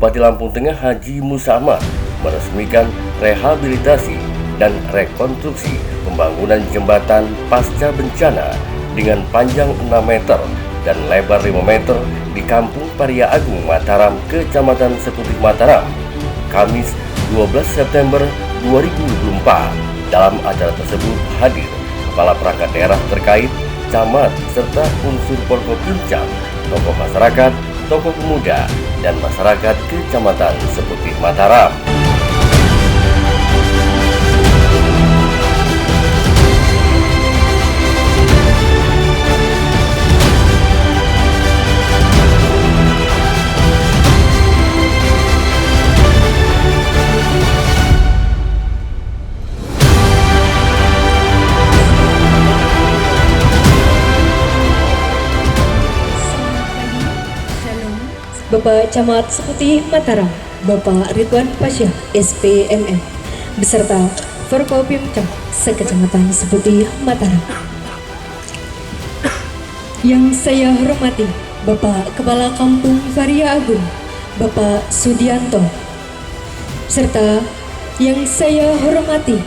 Bupati Lampung Tengah Haji Musa Ahmad meresmikan rehabilitasi dan rekonstruksi pembangunan jembatan pasca bencana dengan panjang 6 meter dan lebar 5 meter di Kampung Paria Agung, Mataram, Kecamatan Seputih, Mataram, Kamis 12 September 2024. Dalam acara tersebut hadir kepala perangkat daerah terkait, camat, serta unsur Forkopimcam, tokoh masyarakat, tokoh pemuda, dan masyarakat Kecamatan Seputih, Mataram. Bapak Camat Seputih Mataram, Bapak Ridwan Pasya, SPMM, beserta Forkopimcam Sekecamatan Seputih Mataram. Yang saya hormati Bapak Kepala Kampung Paria Agung, Bapak Sudianto, serta yang saya hormati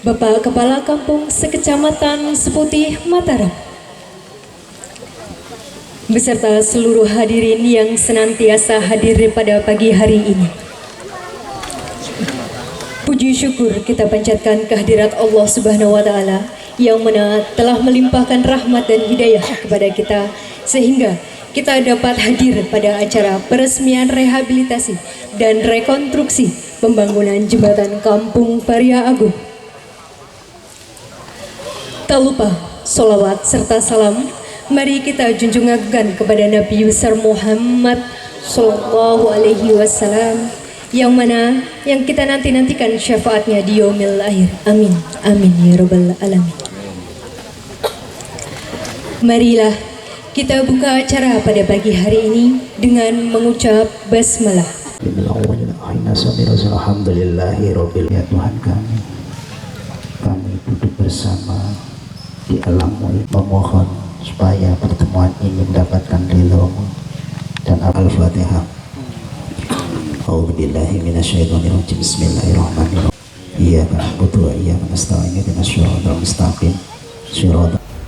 Bapak Kepala Kampung Sekecamatan Seputih Mataram, beserta seluruh hadirin yang senantiasa hadir pada pagi hari ini. Puji syukur kita panjatkan kehadirat Allah Subhanahu wa Ta'ala yang mana telah melimpahkan rahmat dan hidayah kepada kita sehingga kita dapat hadir pada acara peresmian rehabilitasi dan rekonstruksi pembangunan jembatan Kampung Paria Agung. Tak lupa sholawat serta salam mari kita junjung agung kepada Nabi besar Muhammad Sallallahu Alaihi Wasallam yang mana yang kita nantikan syafaatnya di yaumil akhir. Amin, amin ya rabbal alamin. Marilah kita buka acara pada pagi hari ini dengan mengucap basmalah. Alhamdulillahirabbil alamin. Tuhan kami duduk bersama di alam-Mu, memohon supaya pertemuan ini mendapatkan ridho-Mu dan Al-Fatihah. A'udzubillahi minasyaitonirrajim. Bismillahirrahmanirrahim. Iyyaka na'budu wa iyyaka nasta'in. Ihdinas shiratal mustaqim.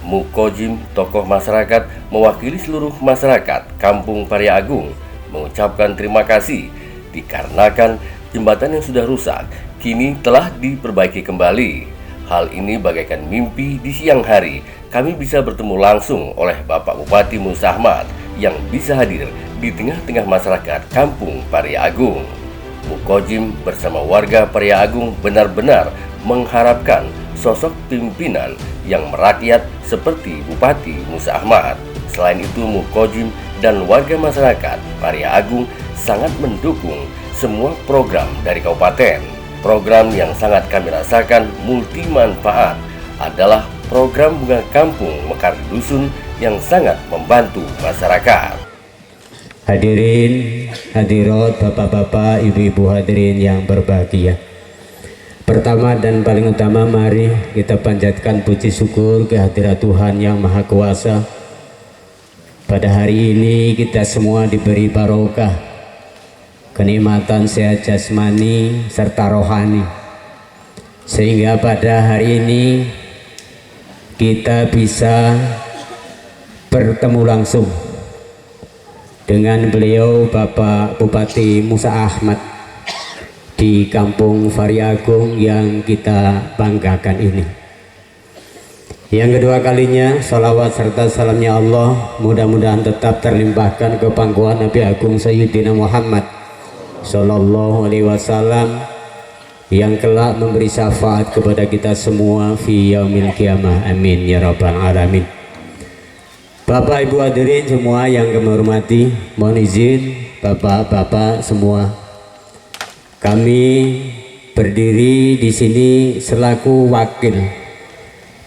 Mukojim, tokoh masyarakat mewakili seluruh masyarakat Kampung Paria Agung mengucapkan terima kasih dikarenakan jembatan yang sudah rusak kini telah diperbaiki kembali. Hal ini bagaikan mimpi di siang hari kami bisa bertemu langsung oleh Bapak Bupati Musa Ahmad yang bisa hadir di tengah-tengah masyarakat Kampung Paria Agung. Mukojim bersama warga Paria Agung benar-benar mengharapkan sosok pimpinan yang merakyat seperti Bupati Musa Ahmad. Selain itu, Mukojim dan warga masyarakat Paria Agung sangat mendukung semua program dari kabupaten. Program yang sangat kami rasakan multi manfaat adalah program Bunga Kampung Mekar di Dusun yang sangat membantu masyarakat. Hadirin, hadirat, bapak-bapak, ibu-ibu hadirin yang berbahagia. Pertama dan paling utama, mari kita panjatkan puji syukur kehadirat Tuhan yang Maha Kuasa. Pada hari ini kita semua diberi barokah, kenikmatan sehat jasmani serta rohani, sehingga pada hari ini kita bisa bertemu langsung dengan beliau Bapak Bupati Musa Ahmad di Kampung Paria Agung yang kita banggakan ini. Yang kedua kalinya, salawat serta salamnya Allah mudah-mudahan tetap terlimpahkan ke pangkuan Nabi Agung Sayyidina Muhammad Sallallahu Alaihi Wasallam yang kelak memberi syafaat kepada kita semua fi yaumil qiyamah. Amin ya rabbal alamin. Bapak ibu hadirin semua yang kami hormati, mohon izin bapak-bapak semua, kami berdiri di sini selaku wakil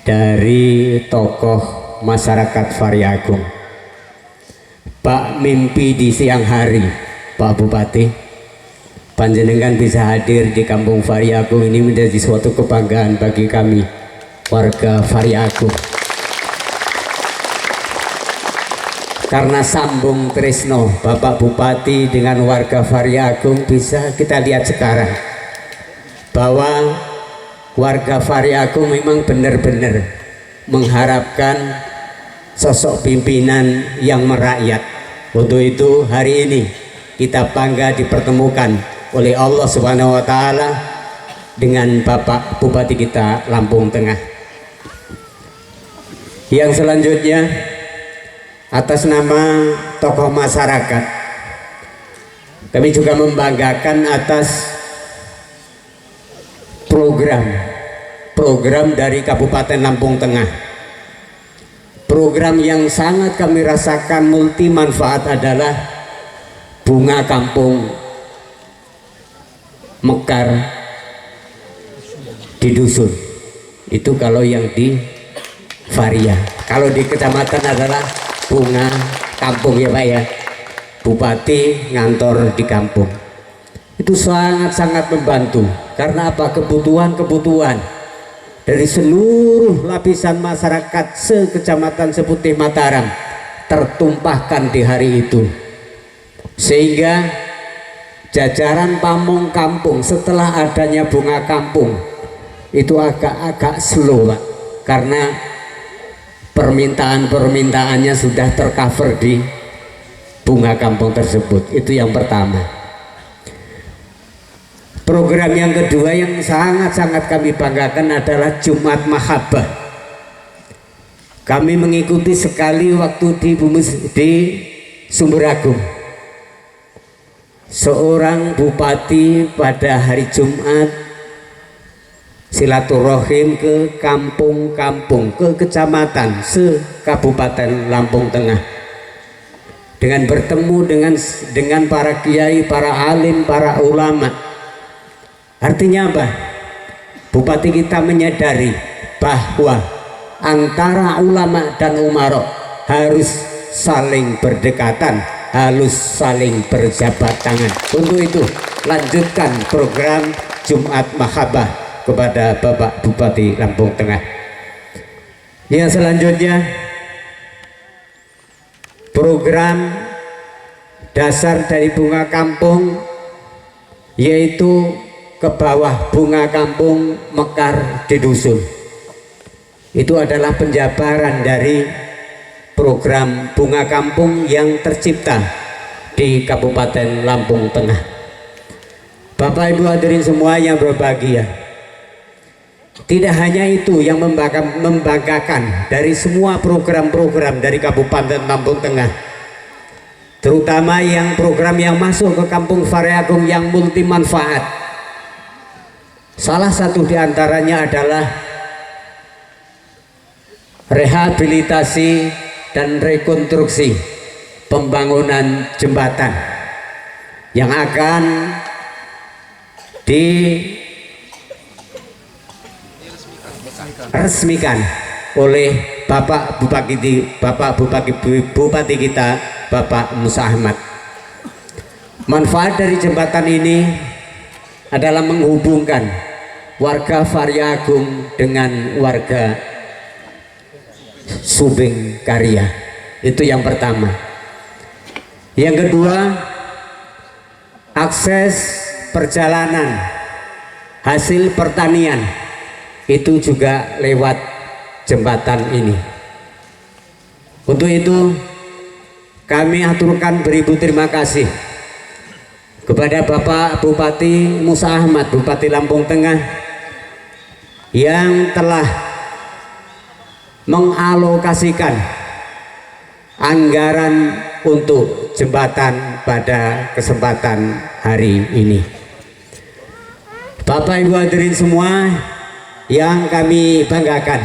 dari tokoh masyarakat Paria Agung. Pak mimpi di siang hari, Pak Bupati, panjenengan bisa hadir di Kampung Paria Agung ini menjadi suatu kebanggaan bagi kami warga Paria Agung. karena sambung tresno Bapak Bupati dengan warga Varia Agung, bisa kita lihat sekarang bahwa warga Varia Agung memang benar-benar mengharapkan sosok pimpinan yang merakyat. Untuk itu hari ini kita bangga dipertemukan oleh Allah Subhanahu wa taala dengan Bapak Bupati kita Lampung Tengah. Yang selanjutnya, atas nama tokoh masyarakat, kami juga membanggakan atas program dari Kabupaten Lampung Tengah. Program yang sangat kami rasakan multi manfaat adalah bunga kampung mekar di dusun. Itu kalau yang di Varia. Kalau di kecamatan adalah bunga kampung ya Pak ya. Bupati ngantor di kampung. Itu sangat-sangat membantu. Karena apa? Kebutuhan dari seluruh lapisan masyarakat sekecamatan Seputih Mataram tertumpahkan di hari itu, sehingga jajaran pamong kampung setelah adanya bunga kampung itu agak slow Pak, karena permintaannya sudah tercover di bunga kampung tersebut. Itu yang pertama. Program yang kedua yang sangat-sangat kami banggakan adalah Jumat Mahabbah. Kami mengikuti sekali waktu di Sumber Agung. Seorang bupati pada hari Jumat silaturahim ke kampung-kampung, ke kecamatan se-Kabupaten Lampung Tengah, dengan bertemu dengan para kiai, para alim, para ulama. Artinya apa? Bupati kita menyadari bahwa antara ulama dan umarok harus saling berdekatan, harus saling berjabat tangan. Untuk itu lanjutkan program Jumat Mahabbah kepada Bapak Bupati Lampung Tengah. Yang selanjutnya, program dasar dari bunga kampung, yaitu ke bawah bunga kampung mekar di dusun. Itu adalah penjabaran dari program bunga kampung yang tercipta di Kabupaten Lampung Tengah. Bapak Ibu hadirin semua yang berbahagia, tidak hanya itu yang membanggakan dari semua program-program dari Kabupaten Lampung Tengah, terutama yang program yang masuk ke Kampung Varia Agung yang multi manfaat. Salah satu diantaranya adalah rehabilitasi dan rekonstruksi pembangunan jembatan yang akan diresmikan oleh Bapak Bupati kita, Bapak Musa Ahmad. Manfaat dari jembatan ini adalah menghubungkan warga Varia Agung dengan warga Subeng Karya. Itu yang pertama. Yang kedua, akses perjalanan hasil pertanian itu juga lewat jembatan ini. Untuk itu kami aturkan beribu terima kasih kepada Bapak Bupati Musa Ahmad, Bupati Lampung Tengah, yang telah mengalokasikan anggaran untuk jembatan pada kesempatan hari ini. Bapak Ibu hadirin semua yang kami banggakan,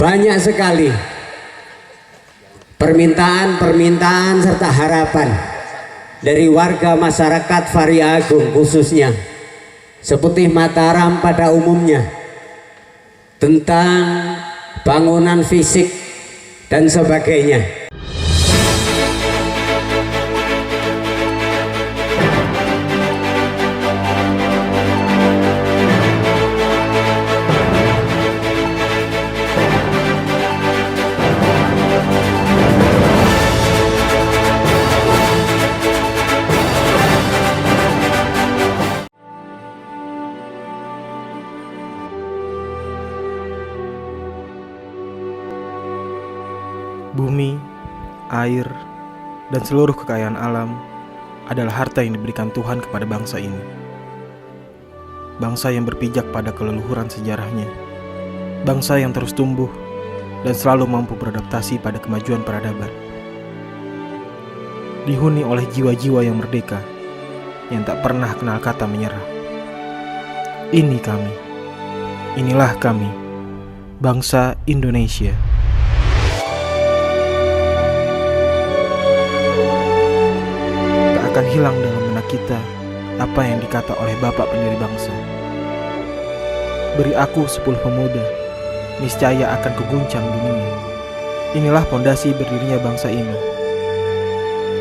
banyak sekali permintaan serta harapan dari warga masyarakat Varia Agung, khususnya Seputih Mataram pada umumnya, tentang bangunan fisik dan sebagainya. Bumi, air, dan seluruh kekayaan alam adalah harta yang diberikan Tuhan kepada bangsa ini. Bangsa yang berpijak pada keleluhuran sejarahnya. Bangsa yang terus tumbuh dan selalu mampu beradaptasi pada kemajuan peradaban. Dihuni oleh jiwa-jiwa yang merdeka, yang tak pernah kenal kata menyerah. Ini kami. Inilah kami, bangsa Indonesia. Tak akan hilang dalam benak kita apa yang dikata oleh Bapak pendiri bangsa. Beri aku 10 pemuda, niscaya akan kuguncang dunia. Inilah pondasi berdirinya bangsa ini.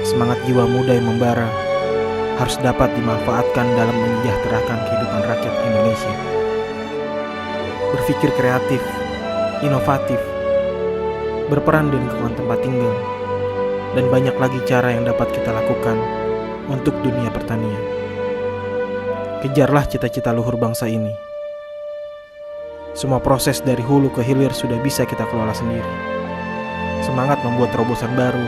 Semangat jiwa muda yang membara harus dapat dimanfaatkan dalam menyejahterakan kehidupan rakyat Indonesia. Berpikir kreatif, inovatif, berperan di lingkungan tempat tinggal, dan banyak lagi cara yang dapat kita lakukan untuk dunia pertanian. Kejarlah cita-cita luhur bangsa ini. Semua proses dari hulu ke hilir sudah bisa kita kelola sendiri. Semangat membuat terobosan baru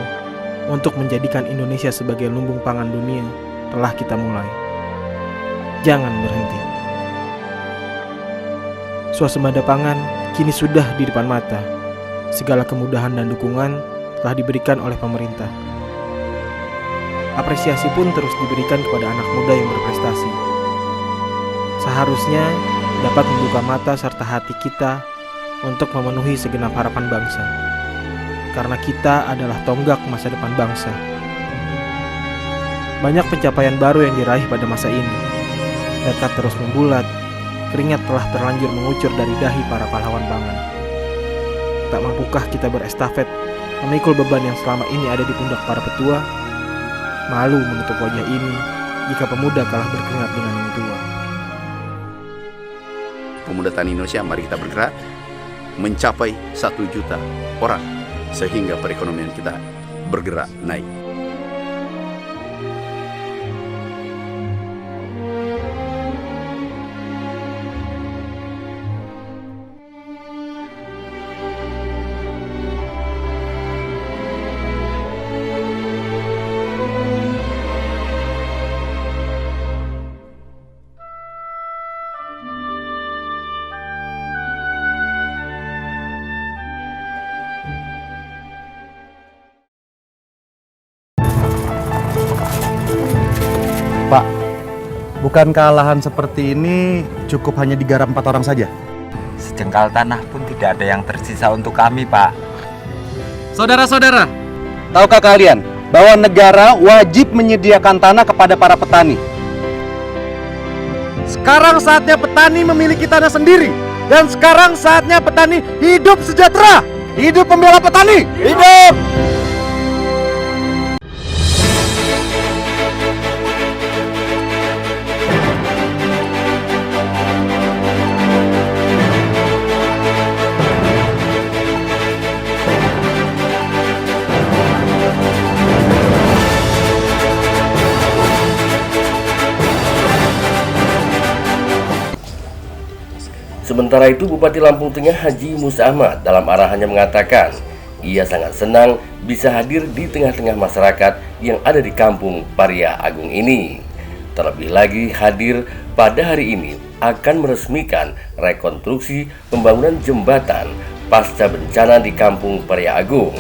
untuk menjadikan Indonesia sebagai lumbung pangan dunia telah kita mulai. Jangan berhenti. Swasembada pangan kini sudah di depan mata. Segala kemudahan dan dukungan telah diberikan oleh pemerintah. Apresiasi pun terus diberikan kepada anak muda yang berprestasi. Seharusnya dapat membuka mata serta hati kita untuk memenuhi segenap harapan bangsa. Karena kita adalah tonggak masa depan bangsa. Banyak pencapaian baru yang diraih pada masa ini. Tekad terus membulat, keringat telah terlanjur mengucur dari dahi para pahlawan pangan. Tak mampukah kita berestafet, memikul beban yang selama ini ada di pundak para petua? Malu menutup wajah ini jika pemuda kalah berkeringat dengan yang tua. Pemuda Tani Indonesia, mari kita bergerak mencapai 1 juta orang sehingga perekonomian kita bergerak naik. Pak, bukankah lahan seperti ini cukup hanya digarap 4 orang saja? Sejengkal tanah pun tidak ada yang tersisa untuk kami, Pak. Saudara-saudara, tahukah kalian bahwa negara wajib menyediakan tanah kepada para petani? Sekarang saatnya petani memiliki tanah sendiri. Dan sekarang saatnya petani hidup sejahtera. Hidup pembela petani! Hidup! Sementara itu, Bupati Lampung Tengah Haji Musa Ahmad dalam arahannya mengatakan ia sangat senang bisa hadir di tengah-tengah masyarakat yang ada di Kampung Parya Agung ini. Terlebih lagi hadir pada hari ini akan meresmikan rekonstruksi pembangunan jembatan pasca bencana di Kampung Parya Agung.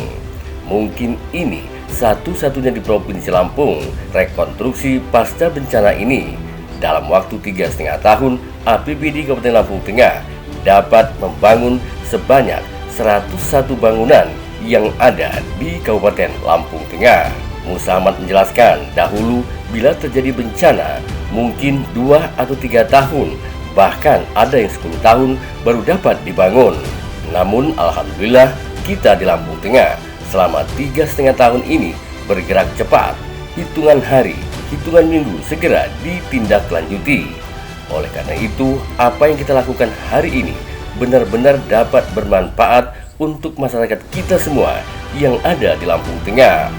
Mungkin ini satu-satunya di Provinsi Lampung rekonstruksi pasca bencana ini. Dalam waktu 3,5 tahun, APBD Kabupaten Lampung Tengah dapat membangun sebanyak 101 bangunan yang ada di Kabupaten Lampung Tengah. Musa Ahmad menjelaskan, dahulu bila terjadi bencana mungkin 2 atau 3 tahun, bahkan ada yang 10 tahun baru dapat dibangun. Namun alhamdulillah kita di Lampung Tengah selama 3,5 tahun ini bergerak cepat. Hitungan hari, hitungan minggu segera ditindaklanjuti. Oleh karena itu, apa yang kita lakukan hari ini benar-benar dapat bermanfaat untuk masyarakat kita semua yang ada di Lampung Tengah.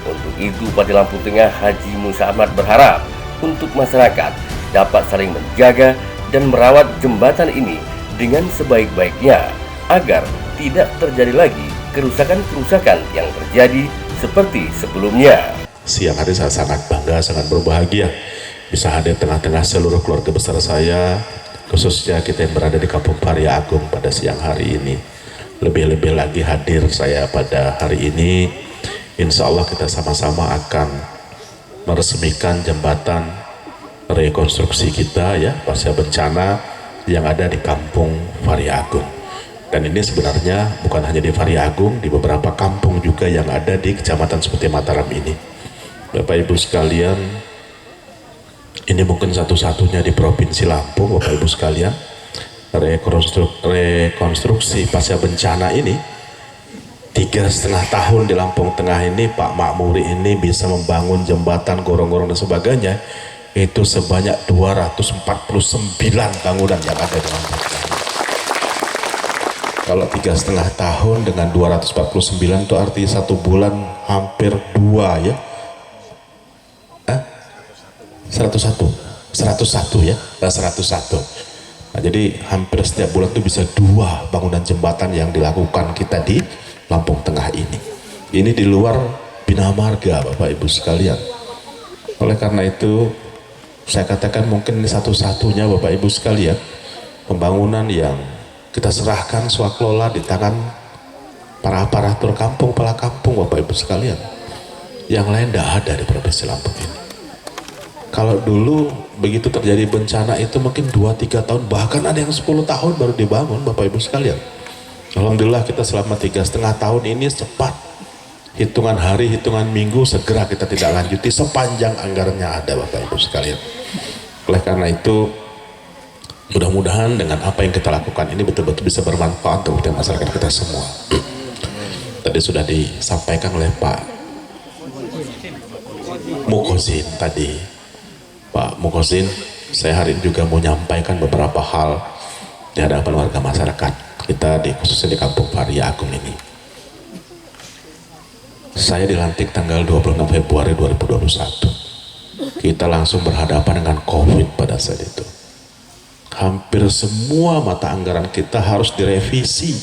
Untuk itu, Bupati Lampung Tengah Haji Musa Ahmad berharap untuk masyarakat dapat saling menjaga dan merawat jembatan ini dengan sebaik-baiknya agar tidak terjadi lagi kerusakan-kerusakan yang terjadi seperti sebelumnya. Siang hari saya sangat bangga, sangat berbahagia bisa hadir tengah-tengah seluruh keluarga besar saya, khususnya kita yang berada di Kampung Pharia Agung pada siang hari ini. Lebih-lebih lagi hadir saya pada hari ini, insya Allah kita sama-sama akan meresmikan jembatan rekonstruksi kita ya pasca bencana yang ada di Kampung Pharia Agung. Dan ini sebenarnya bukan hanya di Pharia Agung, di beberapa kampung juga yang ada di kecamatan seperti Mataram ini. Bapak Ibu sekalian, ini mungkin satu-satunya di Provinsi Lampung, Bapak Ibu sekalian, rekonstruksi pasca bencana ini 3,5 tahun di Lampung Tengah ini. Pak Makmuri ini bisa membangun jembatan, gorong-gorong dan sebagainya, itu sebanyak 249 bangunan yang ada di Lampung Tengah. Kalau 3,5 tahun dengan 249 itu artinya 1 bulan hampir 2 ya, 101 ya, 101. Nah, jadi hampir setiap bulan itu bisa 2 bangunan jembatan yang dilakukan kita di Lampung Tengah ini. Ini di luar Bina Marga, Bapak Ibu sekalian. Oleh karena itu saya katakan mungkin ini satu-satunya Bapak Ibu sekalian pembangunan yang kita serahkan swaklola di tangan para aparatur kampung, kepala kampung, Bapak Ibu sekalian. Yang lain tidak ada di Provinsi Lampung ini. Kalau dulu begitu terjadi bencana itu mungkin 2-3 tahun, bahkan ada yang 10 tahun baru dibangun, Bapak Ibu sekalian. Alhamdulillah kita selama 3,5 tahun ini cepat. Hitungan hari, hitungan minggu segera kita tidak lanjuti sepanjang anggarannya ada, Bapak Ibu sekalian. Oleh karena itu mudah-mudahan dengan apa yang kita lakukan ini betul-betul bisa bermanfaat untuk masyarakat kita semua. Tadi sudah disampaikan oleh Pak Mukozin tadi. Pak Mukozin, saya hari ini juga mau menyampaikan beberapa hal di hadapan warga masyarakat kita khususnya di Kampung Pharia Agung ini. Saya dilantik tanggal 26 Februari 2021. Kita langsung berhadapan dengan COVID pada saat itu. Hampir semua mata anggaran kita harus direvisi,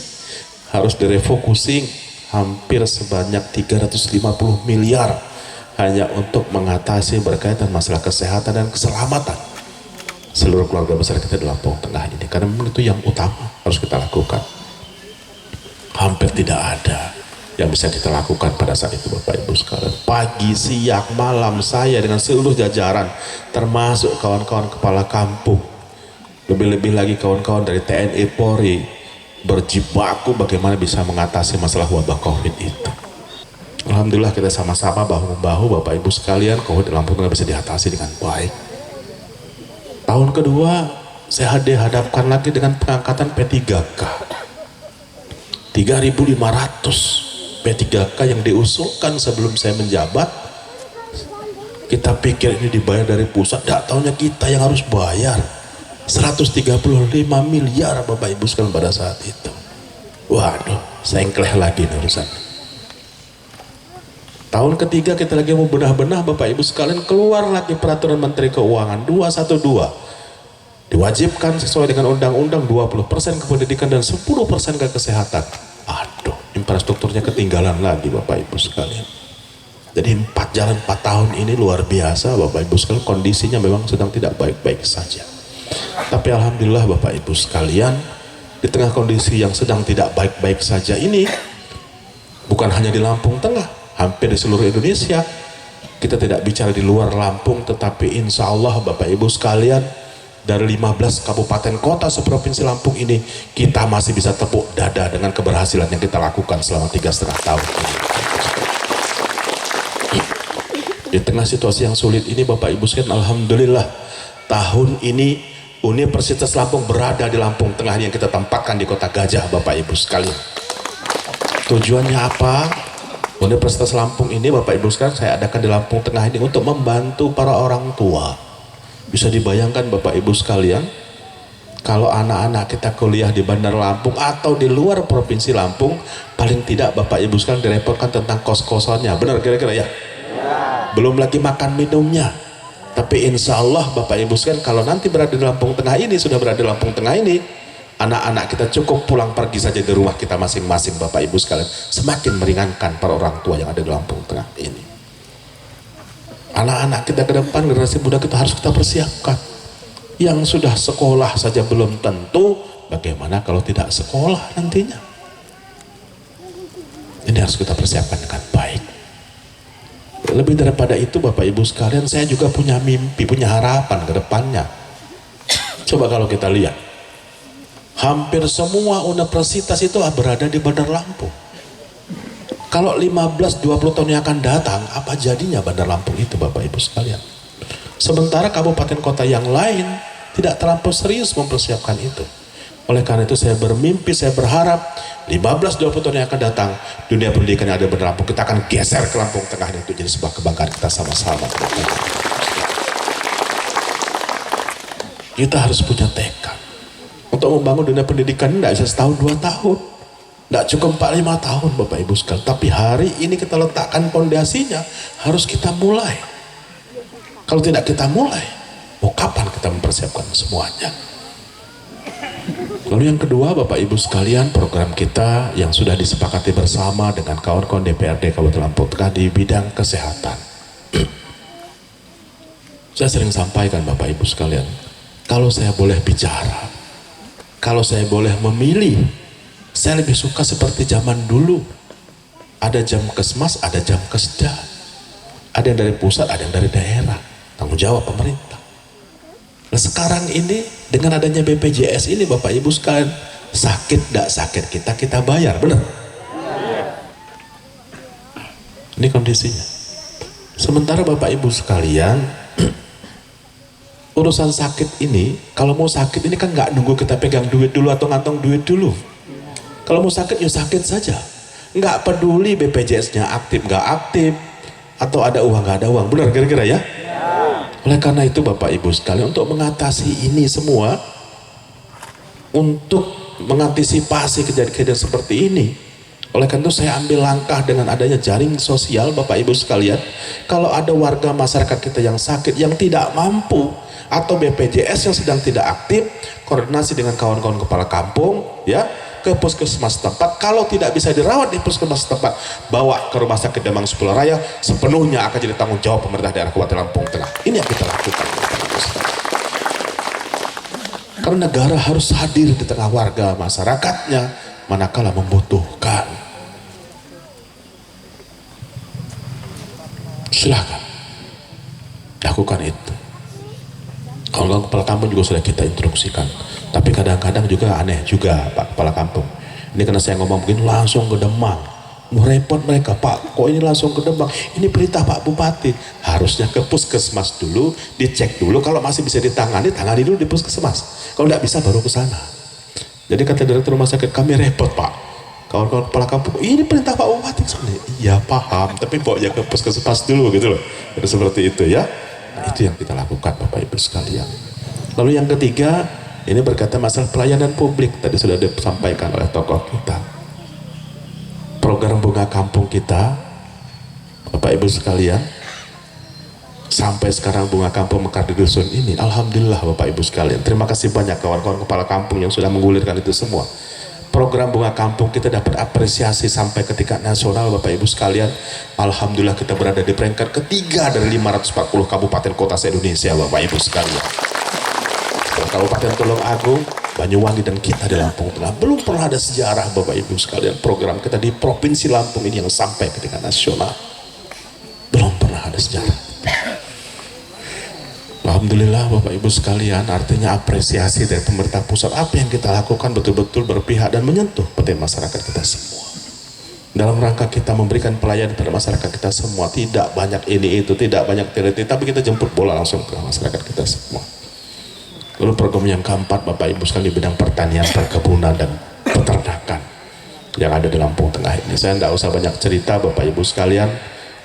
harus direfocusing, hampir sebanyak 350 miliar hanya untuk mengatasi berkaitan masalah kesehatan dan keselamatan seluruh keluarga besar kita di Lampung Tengah ini, karena memang itu yang utama harus kita lakukan. Hampir tidak ada yang bisa kita lakukan pada saat itu, Bapak Ibu sekalian. Pagi, siang, malam saya dengan seluruh jajaran, termasuk kawan-kawan kepala kampung, lebih-lebih lagi kawan-kawan dari TNI Polri, berjibaku bagaimana bisa mengatasi masalah wabah COVID itu. Alhamdulillah kita sama-sama bahu-membahu, Bapak Ibu sekalian, COVID di Lampung Tengah bisa diatasi dengan baik. Tahun kedua saya dihadapkan lagi dengan pengangkatan P3K 3.500 P3K yang diusulkan sebelum saya menjabat. Kita pikir ini dibayar dari pusat, tidak taunya kita yang harus bayar 135 miliar Bapak Ibu sekalian pada saat itu. Waduh, sengkleh lagi nih urusan. Tahun ketiga kita lagi mau benah-benah, Bapak Ibu sekalian, keluar lagi peraturan Menteri Keuangan 212. Diwajibkan sesuai dengan undang-undang 20% ke pendidikan dan 10% ke kesehatan. Aduh, infrastrukturnya ketinggalan lagi Bapak Ibu sekalian. Jadi 4 tahun ini luar biasa Bapak Ibu sekalian, kondisinya memang sedang tidak baik-baik saja. Tapi Alhamdulillah Bapak Ibu sekalian, di tengah kondisi yang sedang tidak baik-baik saja ini, bukan hanya di Lampung Tengah, hampir di seluruh Indonesia. Kita tidak bicara di luar Lampung, tetapi insya Allah Bapak Ibu sekalian, dari 15 kabupaten kota seprovinsi Lampung ini, kita masih bisa tepuk dada dengan keberhasilan yang kita lakukan selama 3,5 tahun ini. Di tengah situasi yang sulit ini Bapak Ibu sekalian, Alhamdulillah tahun ini Universitas Lampung berada di Lampung Tengah yang kita tempatkan di Kota Gajah Bapak Ibu sekalian. Tujuannya apa? Universitas Lampung ini Bapak Ibu sekalian saya adakan di Lampung Tengah ini untuk membantu para orang tua. Bisa dibayangkan Bapak Ibu sekalian, kalau anak-anak kita kuliah di Bandar Lampung atau di luar Provinsi Lampung, paling tidak Bapak Ibu sekalian direpotkan tentang kos-kosannya. Benar kira-kira ya? Belum lagi makan minumnya. Tapi insya Allah Bapak Ibu sekalian, kalau nanti berada di Lampung Tengah ini, sudah berada di Lampung Tengah ini, anak-anak kita cukup pulang pergi saja di rumah kita masing-masing, Bapak Ibu sekalian, semakin meringankan para orang tua yang ada di Lampung Tengah ini. Anak-anak kita ke depan, generasi muda kita harus kita persiapkan. Yang sudah sekolah saja belum tentu, bagaimana kalau tidak sekolah nantinya? Ini harus kita persiapkan dengan baik. Lebih daripada itu, Bapak Ibu sekalian, saya juga punya mimpi, punya harapan ke depannya. Coba kalau kita lihat, hampir semua universitas itu berada di Bandar Lampung. Kalau 15-20 tahun yang akan datang, apa jadinya Bandar Lampung itu, Bapak Ibu sekalian? Sementara kabupaten kota yang lain tidak terlampau serius mempersiapkan itu. Oleh karena itu saya bermimpi, saya berharap 15-20 tahun yang akan datang, dunia pendidikan yang ada di Bandar Lampung, kita akan geser ke Lampung Tengah ini untuk jadi sebuah kebanggaan kita sama-sama. Kita harus punya tekad untuk membangun dunia pendidikan. Tidak bisa setahun 2 tahun, tidak cukup 4-5 tahun, Bapak Ibu sekalian. Tapi hari ini kita letakkan fondasinya, harus kita mulai. Kalau tidak kita mulai, mau kapan kita mempersiapkan semuanya? Lalu yang kedua, Bapak Ibu sekalian, program kita yang sudah disepakati bersama dengan kawan-kawan DPRD Kabupaten Lampung Tengah di bidang kesehatan. Saya sering sampaikan, Bapak Ibu sekalian, kalau saya boleh bicara, kalau saya boleh memilih, saya lebih suka seperti zaman dulu. Ada jam kesmas, ada jam kesda. Ada yang dari pusat, ada yang dari daerah. Tanggung jawab pemerintah. Nah sekarang ini dengan adanya BPJS ini, Bapak Ibu sekalian, sakit tidak sakit kita bayar, benar? Ini kondisinya. Sementara Bapak Ibu sekalian, urusan sakit ini, kalau mau sakit ini kan nggak nunggu kita pegang duit dulu atau ngantong duit dulu. Kalau mau sakit ya sakit saja, nggak peduli BPJS-nya aktif nggak aktif, atau ada uang nggak ada uang, benar kira-kira ya? Oleh karena itu Bapak Ibu sekalian, untuk mengatasi ini semua, untuk mengantisipasi kejadian-kejadian seperti ini, oleh karena itu saya ambil langkah dengan adanya jaring sosial, Bapak Ibu sekalian. Kalau ada warga masyarakat kita yang sakit, yang tidak mampu, atau BPJS yang sedang tidak aktif, koordinasi dengan kawan-kawan kepala kampung, ya, ke puskesmas tempat. Kalau tidak bisa dirawat di puskesmas tempat, bawa ke rumah sakit Demang Sepuluh Raya, sepenuhnya akan jadi tanggung jawab pemerintah daerah Kabupaten Lampung Tengah. Ini yang kita lakukan. Karena negara harus hadir di tengah warga masyarakatnya manakala membutuhkan. Silakan lakukan itu. Kalau kepala kampung juga sudah kita instruksikan, tapi kadang-kadang juga aneh juga Pak Kepala Kampung. Ini karena saya ngomong begini langsung ke Demang, mau repot mereka, Pak kok ini langsung ke Demang, ini perintah Pak Bupati. Harusnya ke puskesmas dulu, dicek dulu, kalau masih bisa ditangani, tangani dulu di puskesmas, kalau tidak bisa baru ke sana. Jadi kata direktur rumah sakit, kami repot Pak, kawan-kawan kepala kampung, ini perintah Pak Bupati. Iya paham, tapi bawa ke puskesmas dulu gitu loh. Jadi seperti itu ya. Nah, itu yang kita lakukan Bapak Ibu sekalian. Lalu yang ketiga, ini berkaitan masalah pelayanan publik. Tadi sudah disampaikan oleh tokoh kita. Program bunga kampung kita, Bapak Ibu sekalian, sampai sekarang bunga kampung mekar di dusun ini, alhamdulillah Bapak Ibu sekalian. Terima kasih banyak kawan-kawan kepala kampung yang sudah menggulirkan itu semua. Program bunga kampung kita dapat apresiasi sampai ke tingkat nasional Bapak Ibu sekalian. Alhamdulillah kita berada di peringkat ketiga dari 540 kabupaten kota se-Indonesia Bapak Ibu sekalian. Kabupaten Tulung Agung, Banyuwangi dan kita di Lampung Tengah belum pernah ada sejarah Bapak Ibu sekalian program kita di Provinsi Lampung ini yang sampai ke tingkat nasional. Belum pernah ada sejarah. Alhamdulillah Bapak Ibu sekalian, artinya apresiasi dari pemerintah pusat. Apa yang kita lakukan betul-betul berpihak dan menyentuh pada masyarakat kita semua. Dalam rangka kita memberikan pelayanan pada masyarakat kita semua. Tidak banyak ini itu, tidak banyak teliti, tapi kita jemput bola langsung ke masyarakat kita semua. Lalu program yang keempat Bapak Ibu sekalian di bidang pertanian, perkebunan dan peternakan yang ada di Lampung Tengah ini. Saya tidak usah banyak cerita Bapak Ibu sekalian.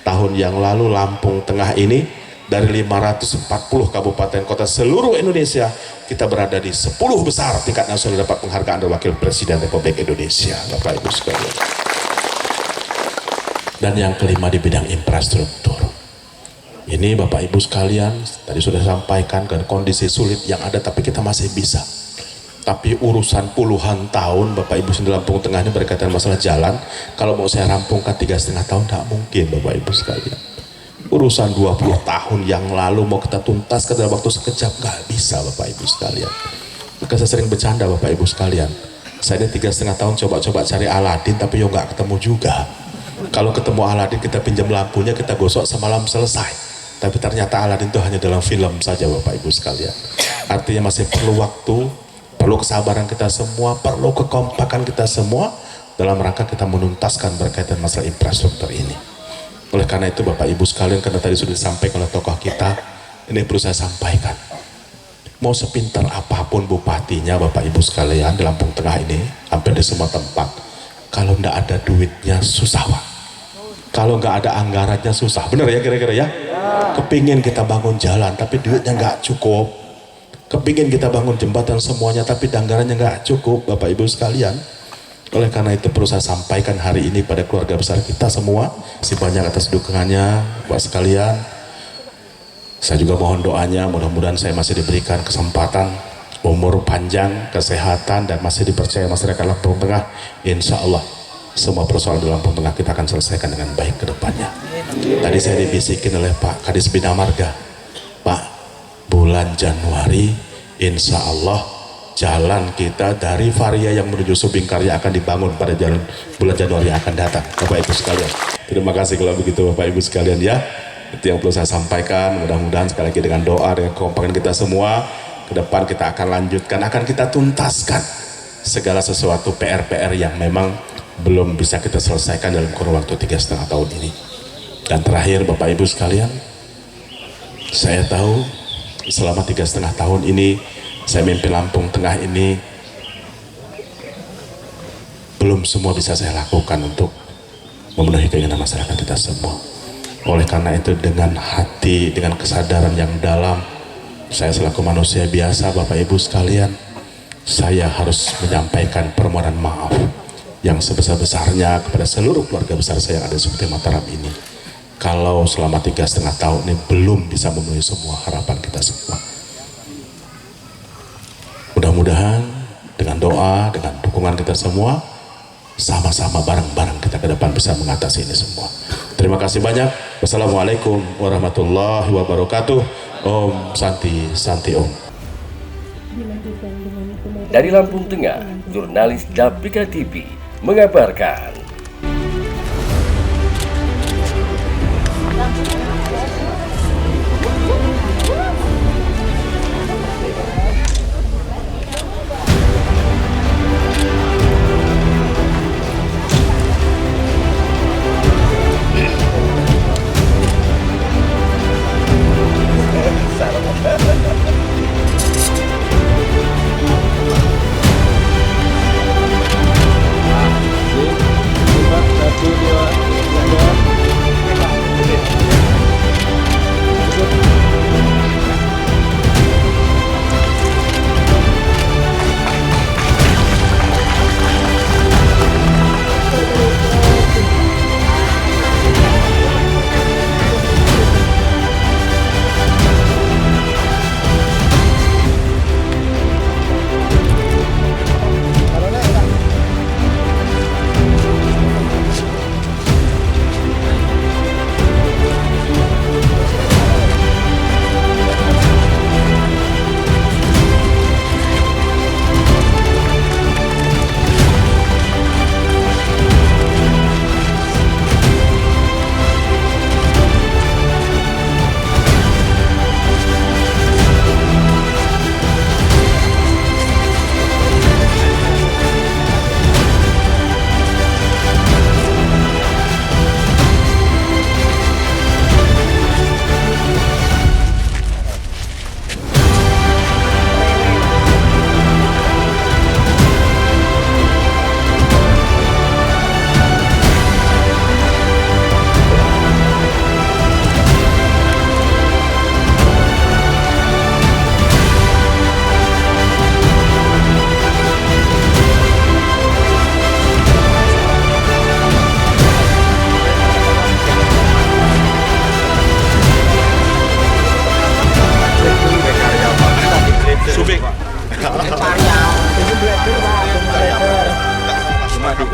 Tahun yang lalu Lampung Tengah ini dari 540 kabupaten kota seluruh Indonesia, kita berada di 10 besar tingkat nasional dapat penghargaan dari Wakil Presiden Republik Indonesia Bapak Ibu sekalian. Dan yang kelima di bidang infrastruktur. Ini Bapak Ibu sekalian, tadi sudah sampaikan kan kondisi sulit yang ada, tapi kita masih bisa Tapi urusan puluhan tahun Bapak Ibu di Lampung Tengah ini berkaitan masalah jalan, kalau mau saya rampungkan 3,5 tahun tidak mungkin Bapak Ibu sekalian. Urusan 20 tahun yang lalu mau kita tuntaskan dalam waktu sekejap, nggak bisa Bapak Ibu sekalian. Maka saya sering bercanda Bapak Ibu sekalian, saya ini 3,5 tahun coba-coba cari Aladin tapi yo nggak ketemu juga. Kalau ketemu Aladin kita pinjam lampunya, kita gosok semalam selesai. Tapi ternyata Aladin itu hanya dalam film saja Bapak Ibu sekalian. Artinya masih perlu waktu, perlu kesabaran kita semua, perlu kekompakan kita semua dalam rangka kita menuntaskan berkaitan masalah infrastruktur ini. Oleh karena itu Bapak Ibu sekalian, karena tadi sudah disampaikan oleh tokoh kita, ini perlu saya sampaikan. Mau sepintar apapun bupatinya Bapak Ibu sekalian di Lampung Tengah ini, hampir di semua tempat, kalau tidak ada duitnya susah Pak. Kalau nggak ada anggarannya susah, bener ya kira-kira ya? Kepingin kita bangun jalan tapi duitnya nggak cukup, kepingin kita bangun jembatan semuanya tapi anggarannya nggak cukup Bapak Ibu sekalian. Oleh karena itu perlu saya sampaikan hari ini pada keluarga besar kita semua, masih banyak atas dukungannya Bapak sekalian. Saya juga mohon doanya, mudah-mudahan saya masih diberikan kesempatan, umur panjang, kesehatan, dan masih dipercaya masyarakat Lampung Tengah. Insya Allah semua persoalan di Lampung Tengah kita akan selesaikan dengan baik ke depannya. Tadi saya dibisikin oleh Pak Kadis Bina Marga, Pak, bulan Januari insya Allah jalan kita dari Varia yang menuju Subingkarya akan dibangun pada bulan Januari yang akan datang Bapak Ibu sekalian. Terima kasih kalau begitu Bapak Ibu sekalian ya. Itu yang perlu saya sampaikan. Mudah-mudahan sekali lagi dengan doa, dengan kekompakan kita semua, ke depan kita akan lanjutkan, akan kita tuntaskan segala sesuatu PR-PR yang memang belum bisa kita selesaikan dalam kurun waktu 3,5 tahun ini. Dan terakhir Bapak Ibu sekalian, saya tahu selama 3,5 tahun ini saya memimpin Lampung Tengah ini, belum semua bisa saya lakukan untuk memenuhi keinginan masyarakat kita semua. Oleh karena itu dengan hati, dengan kesadaran yang dalam, saya selaku manusia biasa Bapak Ibu sekalian, saya harus menyampaikan permohonan maaf yang sebesar-besarnya kepada seluruh keluarga besar saya yang ada di Sumatera Mataram ini. Kalau selama 3,5 tahun ini belum bisa memenuhi semua harapan kita semua. Mudah-mudahan dengan doa, dengan dukungan kita semua, sama-sama bareng-bareng kita ke depan bisa mengatasi ini semua. Terima kasih banyak. Wassalamualaikum warahmatullahi wabarakatuh. Om Santi Santi Om. Dari Lampung Tengah, jurnalis Dapika TV mengabarkan.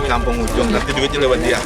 kampung ujung, nanti duitnya lewat dia.